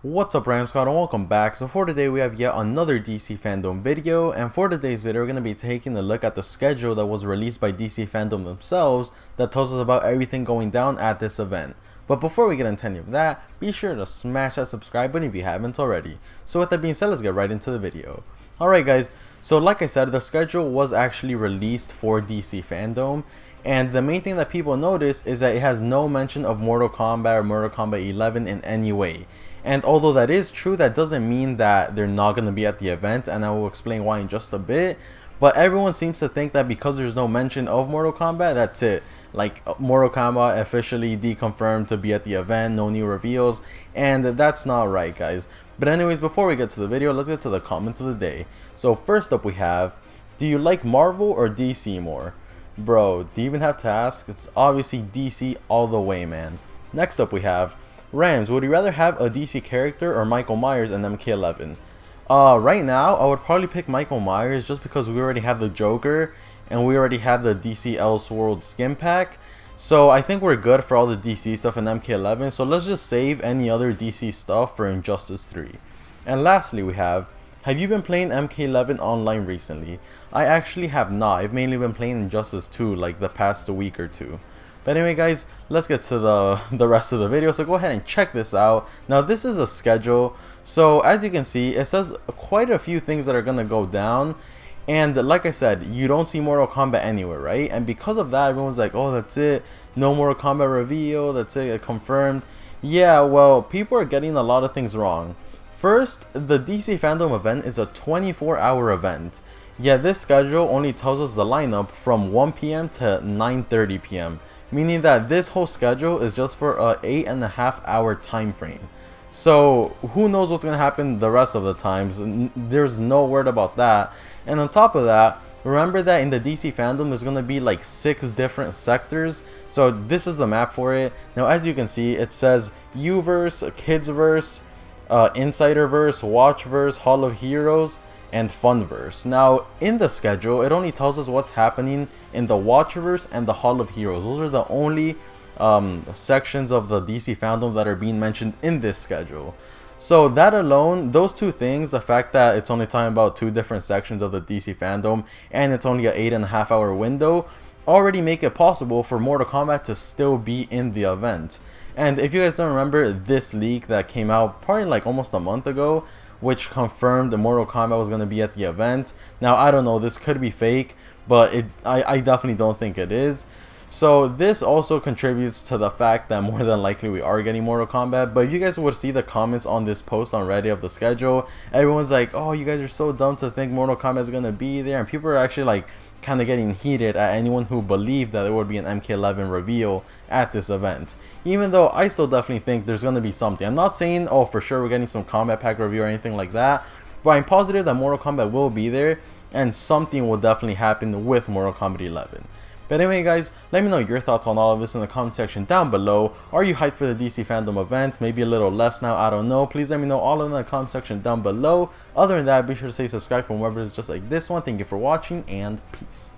What's up, Ram Squad, and welcome back. So for today we have yet another DC Fandom video, and for today's video we're going to be taking a look at the schedule that was released by DC Fandom themselves that tells us about everything going down at this event. But before we get into any of that, be sure to smash that subscribe button if you haven't already. So with that being said, let's get right into the video. Alright guys, so like I said, the schedule was actually released for DC Fandom, and the main thing that people notice is that it has no mention of Mortal Kombat or Mortal Kombat 11 in any way. And although that is true, that doesn't mean that they're not going to be at the event, and I will explain why in just a bit. But everyone seems to think that because there's no mention of Mortal Kombat, that's it. Like, Mortal Kombat officially deconfirmed to be at the event, no new reveals, and that's not right, guys. But anyways, before we get to the video, let's get to the comments of the day. So first up we have, do you like Marvel or DC more? Bro, do you even have to ask? It's obviously DC all the way, man. Next up we have, Rams, would you rather have a DC character or Michael Myers in MK11? Right now, I would probably pick Michael Myers just because we already have the Joker and we already have the DC Elseworld skin pack. So I think we're good for all the DC stuff in MK11. So let's just save any other DC stuff for Injustice 3. And lastly, we have you been playing MK11 online recently? I actually have not. I've mainly been playing Injustice 2 like the past week or two. But anyway guys, let's get to the rest of the video, so go ahead and check this out. Now this is a schedule, so as you can see it says quite a few things that are gonna go down, and like I said, you don't see Mortal Kombat anywhere, right? And because of that, everyone's like, oh, that's it, no Mortal Kombat reveal, that's it, confirmed. Yeah, well, people are getting a lot of things wrong. First, the DC Fandom event is a 24-hour event. Yeah, this schedule only tells us the lineup from 1 PM to 9:30 PM, meaning that this whole schedule is just for a 8.5 hour time frame. So who knows what's gonna happen the rest of the times? There's no word about that. And on top of that, remember that in the DC Fandom there's gonna be like 6 different sectors. So this is the map for it. Now as you can see, it says Uverse, Kidsverse, Insiderverse, Watchverse, Hall of Heroes, and Funverse. Now in the schedule it only tells us what's happening in the Watchverse and the Hall of Heroes. Those are the only sections of the DC Fandom that are being mentioned in this schedule. So that alone, those two things, the fact that it's only talking about 2 different sections of the DC Fandom and it's only an 8.5 hour window, already make it possible for Mortal Kombat to still be in the event. And if you guys don't remember this leak that came out probably like almost a month ago, which confirmed the Mortal Kombat was going to be at the event. Now I don't know, this could be fake, but I definitely don't think it is. So this also contributes to the fact that more than likely we are getting Mortal Kombat. But if you guys would see the comments on this post on Reddit of the schedule, everyone's like, oh, you guys are so dumb to think Mortal Kombat is going to be there. And people are actually like kind of getting heated at anyone who believed that there would be an MK11 reveal at this event. Even though I still definitely think there's going to be something. I'm not saying, oh, for sure we're getting some combat pack review or anything like that, but I'm positive that Mortal Kombat will be there and something will definitely happen with Mortal Kombat 11. But anyway guys, let me know your thoughts on all of this in the comment section down below. Are you hyped for the DC Fandom event? Maybe a little less now, I don't know. Please let me know all of them in the comment section down below. Other than that, be sure to stay subscribed for more videos just like this one. Thank you for watching and peace.